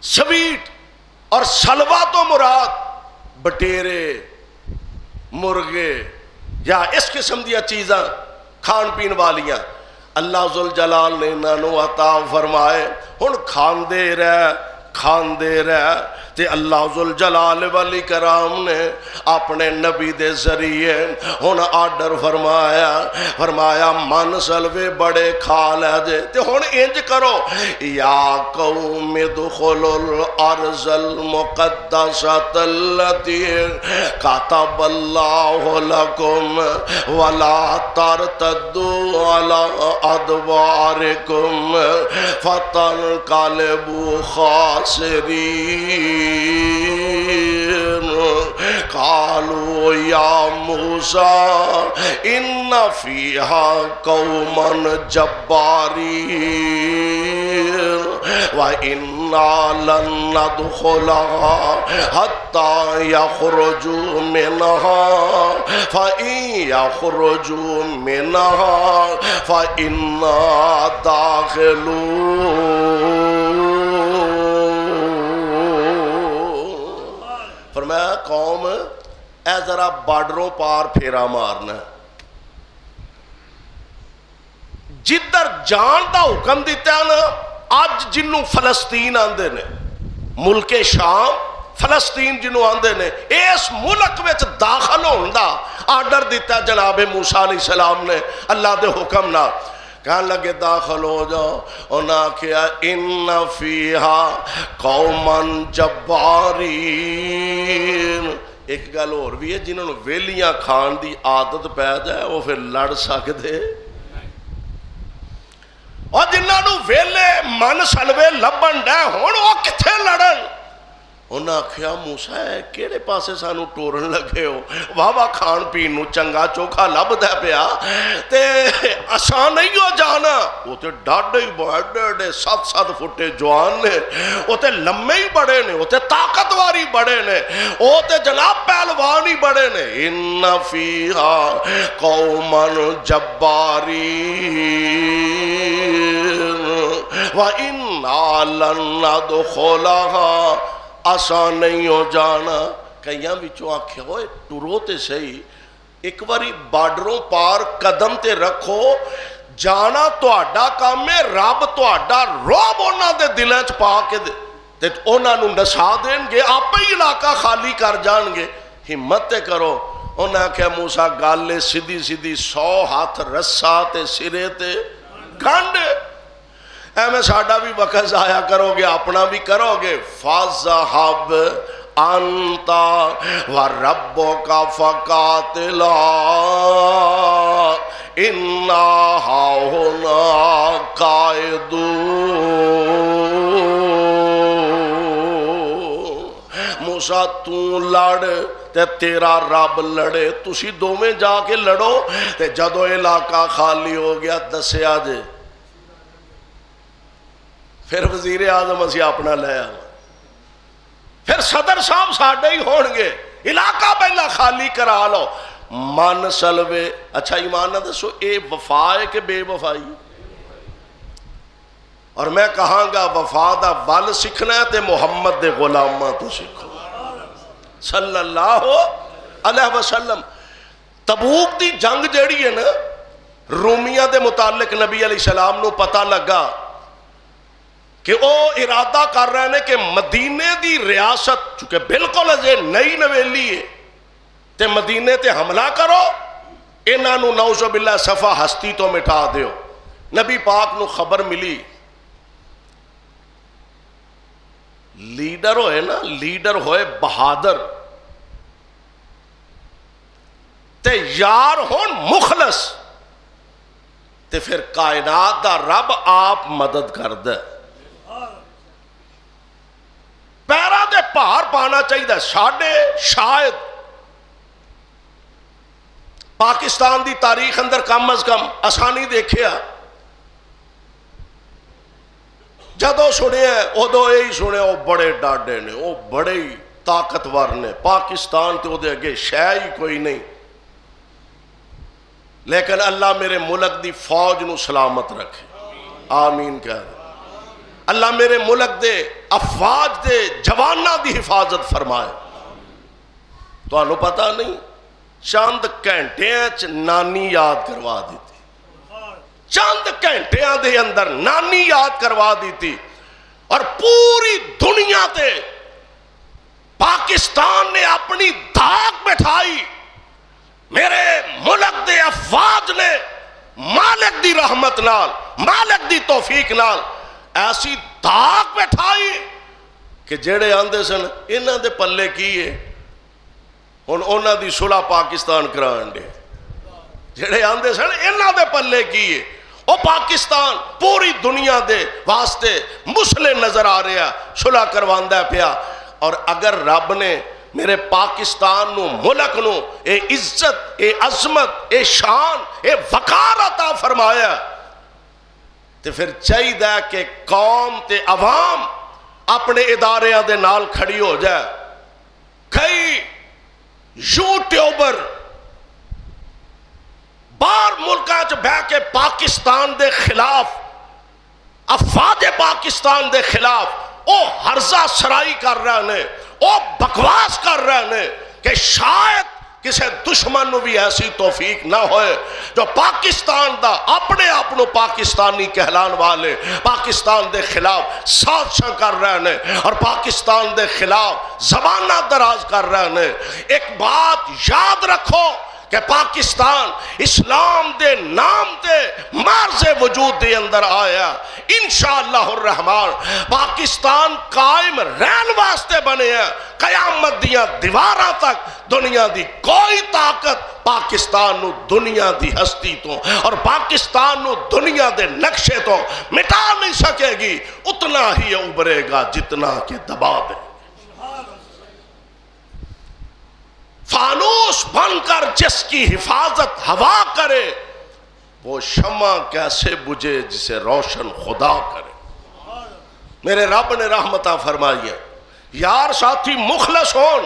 سویٹ اور سلوہ تو مراد بٹیرے، مرغے یا اس قسم دیا چیزاں کھان پین والیاں۔ اللہ ذوالجلال نے انہوں عطا فرمائے، ہن کھاندے رہ تے اللہ ذوالجلال والی کرام نے اپنے نبی دے ذریعے ہن آرڈر فرمایا من سلوے بڑے کھا لے جے تے ہن انج کرو، یا قوم ادخلوا الارض المقدسۃ التی کتب اللہ لکم ولا ترتدوا علی ادبارکم فتنقلبوا خاسرین۔ قالوا یا موسیٰ ان فیہا قوما جبارین وَإِنَّا لَن نَّدْخُلَهَا حَتَّى يَخْرُجُوا مِنْهَا فَإِن يَخْرُجُوا مِنْهَا فَإِنَّا دَاخِلُونَ۔ فرمایا قوم اے ذرا بارڈروں پار پھیرا مارنا، جدھر جان دا حکم دیتا ہے نا، آج جنوں فلسطین آندے نے، ملک شام فلسطین جنوں آندے نے، اس ملک وچ داخل ہون دا آرڈر دیتا جناب موسیٰ علیہ السلام نے اللہ دے حکم نہ۔ کہنے لگے داخل ہو جاؤ، انہاں کیا ان فیہا قوما جبارین۔ ایک گل اور بھی ہے، جنہوں نے ویلیاں کھان دی عادت پہ جائے وہ پھر لڑ سکتے، اور جنہوں نے ویلے من سلوے لبن ڈے ہون وہ کتھے لڑن؟ انہاں آکھیا موسیٰ کیڑے پاسے سانو ٹورن لگے ہو؟ واہ واہ کھان پین نو چنگا چوکھا لبدا پیا تے آسان نہیں ہو جانا. وہ تے ڈاڈے ہی بڑے 7 فٹے جوان نے، وہ تے لمے ہی بڑے نے، وہ تے طاقتواری بڑے نے، وہ تے جناب پہلوان ہی بڑے نے. ان فیہا قوما جبارین وَإِنَّا لَن نَّدْخُلَهَا، آسان نہیں ہو جانا. کئیاں بچوں آکھے ہوئے ٹرو تے صحیح، ایک باری بارڈروں پار قدم تے رکھو، جانا تو آڈا کام ہے، رب تو آڈا روب ہونا دے دلیں چ پا کے دے تے اونا نو نسا دیں گے، آپ ہی علاقہ خالی کر جان گے. ہمت تے کرو. انہاں کہا موسیٰ گالے سیدھی 100 ہاتھ رسا تے سرے تے گھنڈ. اے میں ساڑھا بھی وقت ضائع کرو گے، اپنا بھی کرو گے. فَذَهَبْ أَنْتَ وَرَبُّكَ فَقَاتِلَا إِنَّا هَاهُنَا قَاعِدُونَ. موسیٰ تو لڑ تے تیرا رب لڑے، تسی دو میں جا کے لڑو. تے جدو علاقہ خالی ہو گیا دسیا جے، پھر وزیر اعظم اسی اپنا لے آؤ، پھر صدر صاحب ساڑھے ہی ہون گے، علاقہ پہلا خالی کرا لو. من سلوے. اچھا ایمان نہ دسو اے وفا ہے کہ بے وفائی؟ اور میں کہاں گا وفا دا ول سکھنا ہے تے محمد دے غلامہ تو سکھو صلی اللہ علیہ وسلم. تبوک دی جنگ جیڑی ہے نا، رومیہ دے متعلق نبی علیہ السلام نو پتہ لگا کہ او ارادہ کر رہے ہیں کہ مدینے دی ریاست چونکہ بالکل ازے نئی نویلی ہے تے مدینے تے حملہ کرو، انہاں نو نعوذ باللہ صفا ہستی تو مٹا دیو. نبی پاک نو خبر ملی. لیڈر ہوئے نا، لیڈر ہوئے بہادر تے یار ہون مخلص تے پھر کائنات دا رب آپ مدد کر دے. پیرا دے پار پانا چاہیے. ساڑھے شاید پاکستان دی تاریخ اندر کم از کم آسانی دیکھیا جدو سنے ادو یہی سنے وہ بڑے ڈاڈے نے، وہ بڑے ہی طاقتور نے، پاکستان تے وہ اگے شے ہی کوئی نہیں. لیکن اللہ میرے ملک دی فوج نو سلامت رکھے، آمین کہہ دے. اللہ میرے ملک دے افواج دے جوانہ دی حفاظت فرمائے. تو انہوں پتہ نہیں چند گھنٹے نانی یاد کروا دیتی، چند گھنٹے دے اندر نانی یاد کروا دیتی. اور پوری دنیا تے پاکستان نے اپنی دھاک بٹھائی. میرے ملک دے افواج نے مالک دی رحمت نال، مالک دی توفیق نال ایسی دھاک بٹھائی کہ جڑے آندے سن انہاں دے پلے کیے ہن انہاں دی صلح پاکستان کران دے. جڑے آندے سن انہاں دے پلے کیے، او پاکستان پوری دنیا دے واسطے مسلح نظر آ رہا، صلح کرواندا پیا. اور اگر رب نے میرے پاکستان نو، ملک نو اے عزت، اے عظمت، اے شان، اے وقار عطا فرمایا تے پھر چاہیے کہ قوم تے عوام اپنے اداریاں دے نال کھڑی ہو جائے. کئی یوٹیوبر بار ملکاں چ بہ کے پاکستان دے خلاف، افواج پاکستان دے خلاف او ہرزہ سرائی کر رہے ہیں، او بکواس کر رہے ہیں کہ شاید کسی دشمن نو بھی ایسی توفیق نہ ہوئے جو پاکستان دا اپنے اپنو پاکستانی کہلان والے پاکستان دے خلاف سازشاں کر رہے ہیں اور پاکستان دے خلاف زبانہ دراز کر رہے ہیں. ایک بات یاد رکھو کہ پاکستان اسلام دے نام تے مرز وجود دے اندر آیا. انشاءاللہ الرحمن پاکستان قائم رہن واسطے بنے ہیں. قیامت دیاں دیواراں تک دنیا دی کوئی طاقت پاکستان نو دنیا دی ہستی تو اور پاکستان نو دنیا دے نقشے تو مٹا نہیں سکے گی. اتنا ہی ابھرے گا جتنا کہ دبا دے. بن کر جس کی حفاظت ہوا کرے، وہ شمع کیسے بجھے جسے روشن خدا کرے۔ میرے رب نے رحمتہ فرمائی ہے، یار ساتھی مخلص ہون،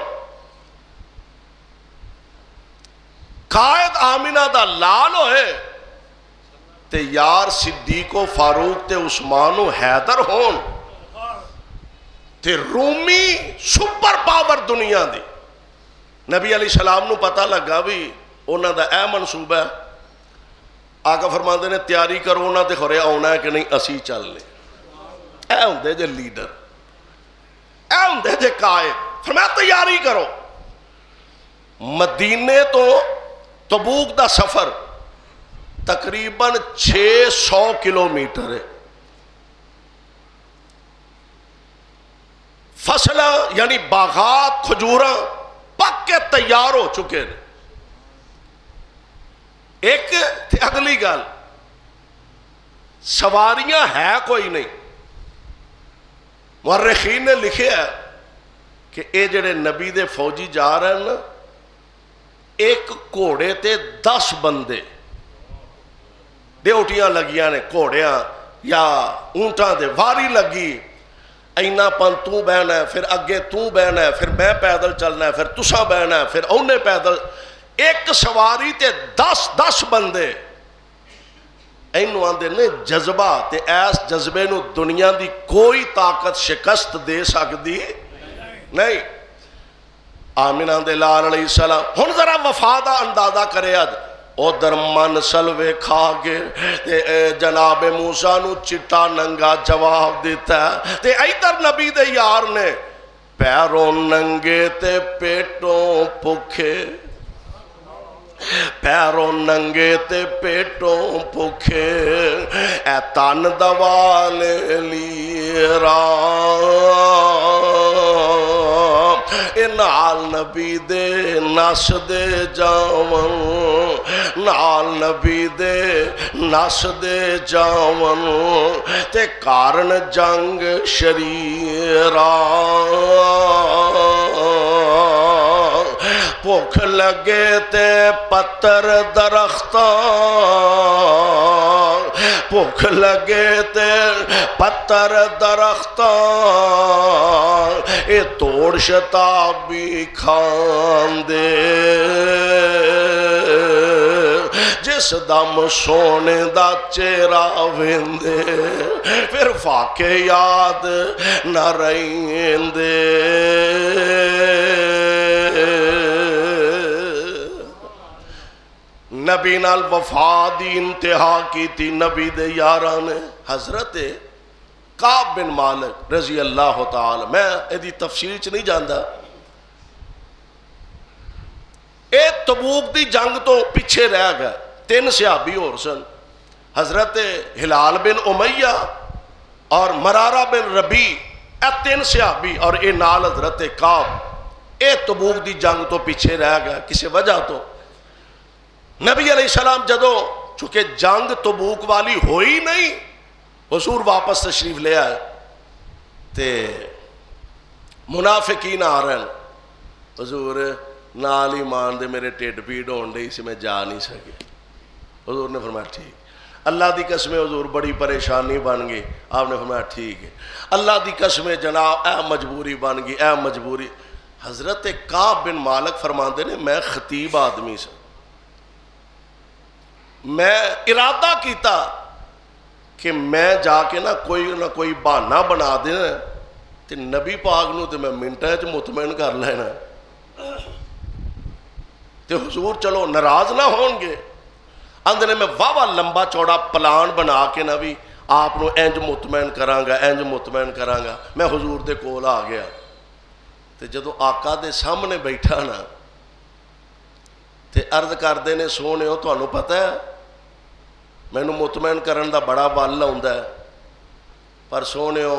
قائد آمینہ دا لال ہوئے تے یار صدیق و فاروق تے عثمان و حیدر ہون تے رومی سپر پاور دنیا دی۔ نبی علیہ السلام نو پتہ لگا بھی انہاں دا اے منصوبہ ہے، آقا فرماندے نے تیاری کرو انہاں تے خورے آنا ہے کہ نہیں، اسی چل لے۔ اے ہوندے جے لیڈر، اے ہوندے جے قائد، فرمایا تیاری کرو۔ مدینے تو تبوک دا سفر تقریباً 600 کلومیٹر ہے۔ فصلہ یعنی باغات کھجوراں پک کے تیار ہو چکے ہیں۔ ایک تھے اگلی گل، سواریاں ہے کوئی نہیں۔ مورخین نے لکھے ہے کہ اے جڑے نبی دے فوجی جا رہے ہیں نا، ایک گھوڑے تے 10 بندے، ڈیوٹیاں لگیاں نے گھوڑیاں یا اونٹاں دے، واری لگی، اینا پن تو بہنا ہے، پھر اگے تو بہنا ہے، پھر میں پیدل چلنا ہے، پھر تسا بہنا ہے، پھر اونے پیدل، ایک سواری تے 10 بندے۔ اینو آندے نے جذبہ، تے ایس جذبے نو دنیا دی کوئی طاقت شکست دے سکتی نہیں۔ آمینہ دے لال علیہ السلام ہن ذرا وفا دا اندازہ کرے اد، ادھر من سلوے کھا کے تے جناب موسیٰ نو چٹا ننگا جواب دیتا ہے، تے ادھر نبی دے یار نے پیروں ننگے تے پیٹوں پکھے، پیروں ننگے تے پیٹوں پکھے، اے تن دوالے لیرام، اے نال نبی دے نس دے جاون، نال نبی دے نس دے جاون، تے کارن جنگ شریران، بھوک لگے تے پتر درختان، بھوک لگے تے پتر درختان، اے توڑ شتابی کھان دے، جس دم سونے دا چہرہ ویندے، پھر فاقے یاد نہ رہیندے۔ نبی نال وفا دی انتہا کی تھی نبی دے یاراں نے۔ حضرت کعب بن مالک رضی اللہ تعالی، میں ایدی تفصیل چ نہیں جاندا، اے تبوک دی جنگ تو پیچھے رہ گیا، 3 صحابی اور سن، حضرت ہلال بن امیہ اور مرارہ بن ربیع، اے 3 صحابی اور اے نال حضرت کعب، اے تبوک دی جنگ تو پیچھے رہ گیا کسی وجہ تو۔ نبی علیہ السلام جدو چونکہ جنگ تبوک والی ہوئی نہیں، حضور واپس تشریف لے آئے، تے منافقین آ رہے ہیں، حضور نال ہی مان دے میرے ٹیڈ پیڑ ہون دے، اسے میں جا نہیں سکے۔ حضور نے فرمایا ٹھیک، اللہ دی قسم حضور بڑی پریشانی بن گئی، آپ نے فرمایا ٹھیک ہے، اللہ دی قسم جناب اے مجبوری بن گئی، اے مجبوری۔ حضرت کعب بن مالک فرماندے نے میں خطیب آدمی سے، میں ارادہ کیتا کہ میں جا کے نہ کوئی بہانہ بنا دینا تے نبی پاک نو تے میں منٹاں وچ مطمئن کر لینا، تے حضور چلو ناراض نہ ہون گے۔ اندر میں واہ لمبا چوڑا پلان بنا کے نہ بھی آپ نو انج مطمئن کراں گا، انج مطمئن کراں گا۔ میں حضور دے کول آ گیا تے جدو آقا دے سامنے بیٹھا نا تے عرض کردے نے سونےو تانوں پتہ ہے مینوں مطمئن کرن دا بڑا بل آوندا ہے، پر سونےو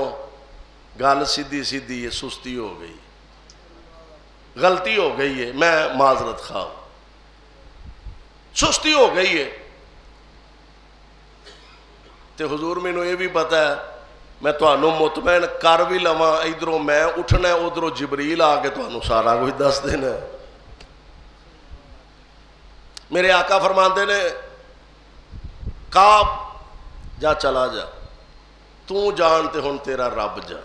گل سیدھی سیدھی ہے، سستی ہو گئی، غلطی ہو گئی ہے، میں معذرت خواہ، سستی ہو گئی ہے۔ تے حضور مینوں یہ بھی پتہ ہے میں تانوں مطمئن کر بھی لواں، ادھروں میں اٹھنا ہے ادھروں جبریل آ کے تانوں سارا کچھ دس دینا ہے۔ میرے آقا فرماندے نے کعب جا چلا جا، تو جان تے ہن تیرا رب جا۔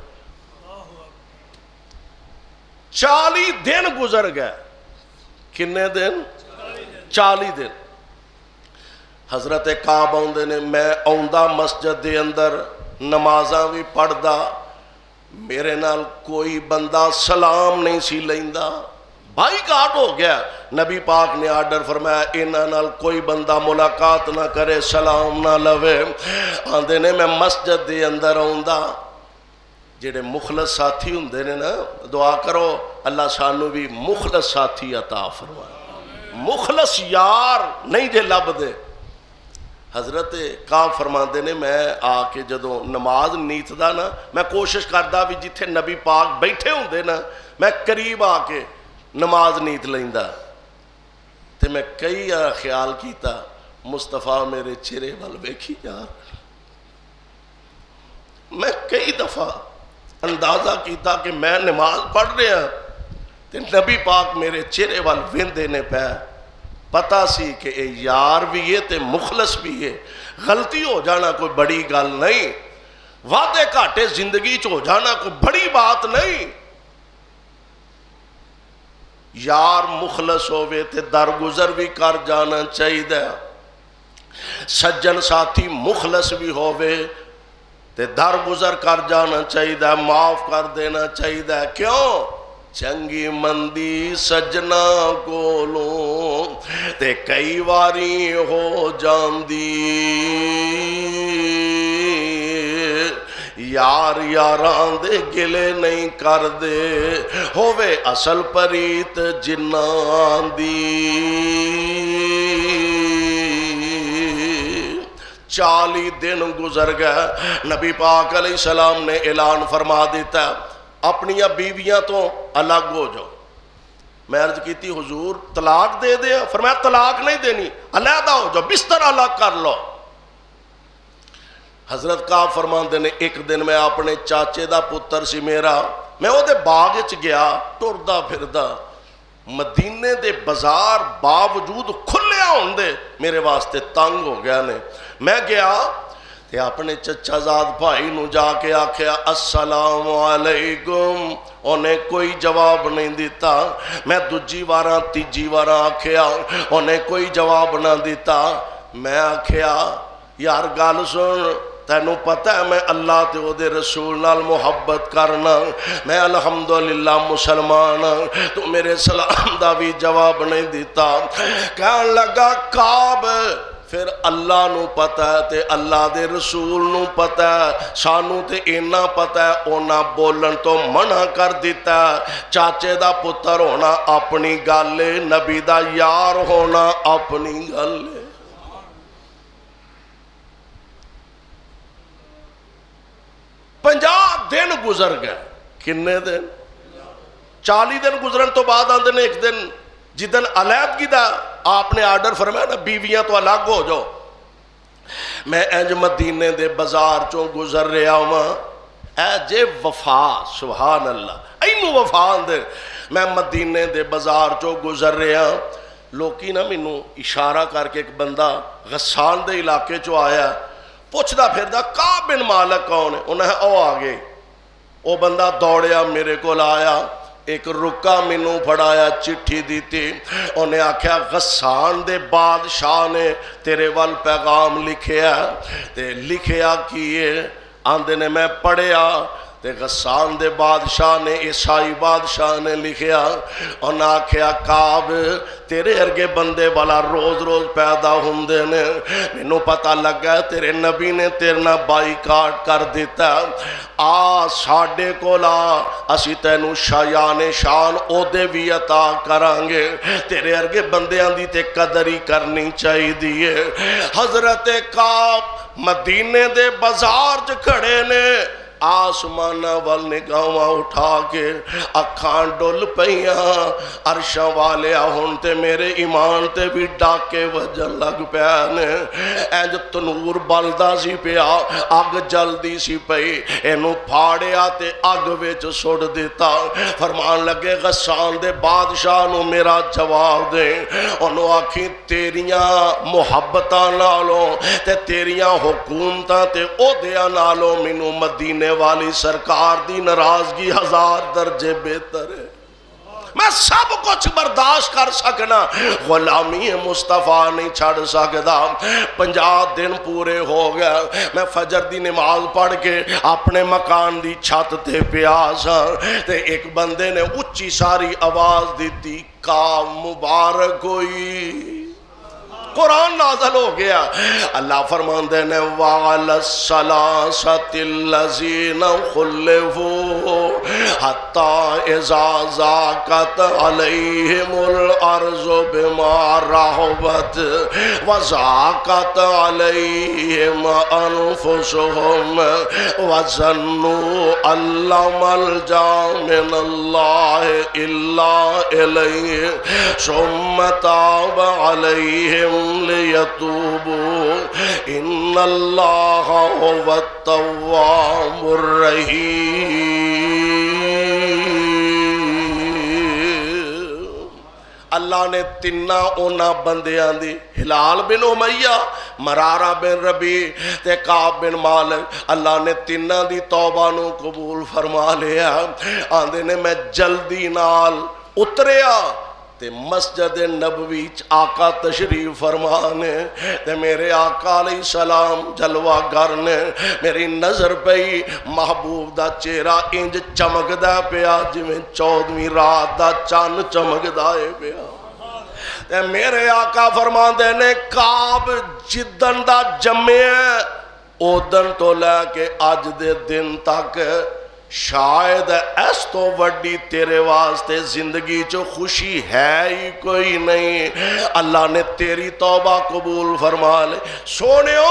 40 دن گزر گئے، کنے دن؟ 40 دن۔ حضرت کعب آندے نے، میں آندا مسجد دے اندر نمازاں بھی پڑھدا، میرے نال کوئی بندہ سلام نہیں سی لیندا، بھائی کاٹ ہو گیا۔ نبی پاک نے آرڈر فرمایا انہاں نال کوئی بندہ ملاقات نہ کرے، سلام نہ لوے۔ آندے نے میں مسجد دے اندر آندا، جڑے مخلص ساتھی ہوندے نے نا، دعا کرو اللہ سانو بھی مخلص ساتھی عطا فرمائے، مخلص یار نہیں جے لب دے۔ حضرت کعب فرماندے نے میں آ کے جدوں نماز نیتدا نا، میں کوشش کردا بھی جتھے نبی پاک بیٹھے ہوندے نا میں قریب آ کے نماز نیت لیندا، تے میں کئی خیال کیتا مصطفیٰ میرے چہرے وال ویکھی یار، میں کئی دفعہ اندازہ کیتا کہ میں نماز پڑھ رہا تے نبی پاک میرے چہرے وال ویندے نے پے، پتا سی کہ اے یار بھی ہے تے مخلص بھی ہے، غلطی ہو جانا کوئی بڑی گل نہیں، وعدے گھاٹے زندگی چ ہو جانا کوئی بڑی بات نہیں، یار مخلص ہوئے تے درگزر بھی کر جانا چاہیے، سجن ساتھی مخلص بھی ہوئے تے درگزر کر جانا چاہیے، معاف کر دینا چاہیے۔ کیوں؟ چنگی مندی سجنا کولوں تے کئی واری ہو جاندی، یار یاران دے گلے نہیں کر دے، ہووے اصل پریت جنان دی۔ 40 دن گزر گئے، نبی پاک علیہ السلام نے اعلان فرما دیتا اپنیاں بیویاں تو الگ ہو جاؤ۔ میں عرض کی تھی حضور طلاق دے دیا؟ فرمایا طلاق نہیں دینی، علیحدہ ہو جاؤ، بستر الگ کر لو۔ حضرت کعب فرماندے نے ایک دن میں اپنے چاچے دا پتر سی میرا، میں وہ دے باغ چ گیا ٹردا پھردا، مدینے دے بازار باوجود کھلیا ہوندے میرے واسطے تنگ ہو گیا نے، میں گیا تے اپنے چچا زاد بھائی نو جا کے آکھیا السلام علیکم، انہیں کوئی جواب نہیں دیتا، میں دوجی واراں تیجی واراں آکھیا انہیں کوئی جواب نہ دیتا، میں آکھیا یار گل سن، تینوں پتہ ہے میں اللہ تے او دے رسول نال محبت کرنا، میں الحمدللہ مسلمان، تو میرے سلام دا بھی جواب نہیں دیتا۔ کہن لگا کعب پھر اللہ نو پتہ ہے تے اللہ دے رسول نو پتہ ہے، سانو تے اینا پتہ ہے اونا بولن تو منع کر دیتا ہے، چاچے دا پتر ہونا اپنی گالے، نبی دا یار ہونا اپنی گالے۔ 50 دن گزر گئے، کنے دن؟ 40 دن گزرن تو بعد آندے نے ایک دن جدن علیحدگی دا آپ نے آرڈر فرمایا نا بیویاں تو الگ ہو جاؤ، میں انج مدینے دے بازار چوں گزر رہا ہوں، اے جے وفا، سبحان اللہ، اینو وفا اندر، میں مدینے دے بازار چوں گزر رہا، لوکی نا مینوں اشارہ کر کے ایک بندہ غسان دے علاقے چوں آیا، پوچھدا پھردا کعب بن مالک کون ہے؟ انہیں او آگے، او بندہ دوڑیا میرے کو لایا، ایک رکا مینوں پھڑایا، چٹھی دیتی، انہیں آکھیا غسان دے بادشاہ نے تیرے وال پیغام لکھیا، تے لکھیا کیے؟ آندے نے میں پڑھیا تے غسان دے بادشاہ نے، عیسائی بادشاہ نے لکھیا، انہیں آکھیا کعب تیرے ارگے بندے والا روز روز پیدا ہوندے نے، مینوں پتہ لگا تیرے نبی نے تیرے نہ بائیکاٹ کر دیتا، آ ساڈے کولا اسی تینوں شایان شان عہدے بھی عطا کرانگے، تیرے ارگے بندیاں دی تے قدر ہی کرنی چاہی دیئے۔ حضرت کعب مدینے دے بازار چ کھڑے نے، آسمان وال نگاہاں اٹھا کے اکھاں ڈل پیاں عرشاں والے ہن تے میرے ایمان تے بھی ڈاکے وجن لگ پیانے اینج تنور بلدا سی پیا اگ جلدی سی پئی اینو پھاڑیا تے اگ وچ سٹ دیتا فرمان لگے غسان دے بادشاہ نو میرا جواب دے انہوں آکھی تیریاں محبتاں نالوں تے تیریاں حکومتاں تے عہدیاں نالوں مینوں مدینے والی سرکار دی ناراضگی 1000 درجے بہتر ہے میں سب کچھ برداشت کر سکنا غلامی مصطفیٰ نہیں چھڑ سکتا 50 دن پورے ہو گیا میں فجر دی نماز پڑھ کے اپنے مکان دی چھت تے پیاسا تے ایک بندے نے اچھی ساری آواز دیتی کا مبارک ہوئی قرآن نازل ہو گیا اللہ فرماندے نے وَعَلَى الثَّلَاثَةِ الَّذِينَ خُلِّفُوا حَتَّى إِذَا ضَاقَتْ عَلَيْهِمُ الْأَرْضُ بِمَا رَحُبَتْ وَضَاقَتْ عَلَيْهِمْ أَنفُسُهُمْ وَظَنُّوا أَن لَّا مَلْجَأَ مِنَ اللَّهِ إِلَّا إِلَيْهِ ثُمَّ تَابَ عَلَيْهِمْ لِيَتُوبُوا إِنَّ اللَّهَ هُوَ التَّوَّابُ الرَّحِيمُ اللہ نے تنہ اونا بندیاں دی ہلال بن امیہ مرارہ بن ربی تے کعب بن مالک اللہ نے تنہ دی توبہ نو قبول فرما لیا آندے نے میں جلدی نال اتریا تے مسجد نبوی آقا تشریف فرمانے تے میرے آقا علیہ السلام جلوہ گر نے میری نظر پئی محبوب دا چہرہ انج چمک دا پیا جویں 14ویں رات دا چان چمک دائے پیا تے میرے آقا فرماندے نے کعب جدن دا جمعے او دن تو لے کے آج دے دن تک شاید اس تو وڈی تیرے واسطے زندگی جو خوشی ہے ہی کوئی نہیں اللہ نے تیری توبہ قبول فرما لے سونیو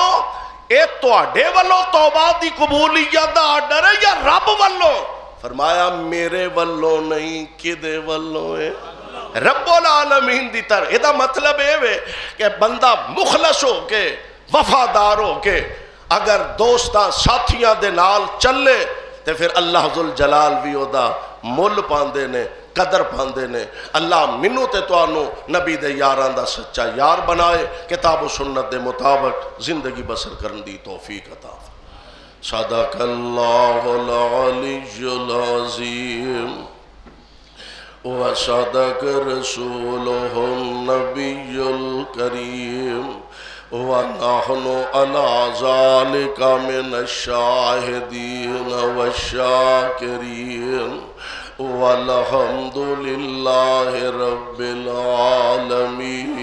اے تواڈے والو توبہ دی قبولیت دا آرڈر ہے یا رب والو فرمایا میرے والو نہیں کدے والو ہے رب العالمین دی طرح یہ دا مطلب ہے کہ بندہ مخلص ہو کے وفادار ہو کے اگر دوستاں ساتھیاں دے نال چلے تے پھر اللہ ذوالجلال بھی ہودا مل پاندے نے قدر پاندے نے اللہ منو تے توانو نبی دے یاران دا سچا یار بنائے کتاب و سنت دے مطابق زندگی بسر کرن دی توفیق عطا صدق اللہ العلی العظیم وصدق رسولہ النبی الکریم وَنَحْنُ عَلَى ذَلِكَ مِنَ الشَّاهِدِينَ وَالشَّاكِرِينَ وَالْحَمْدُ لِلَّهِ رَبِّ الْعَالَمِينَ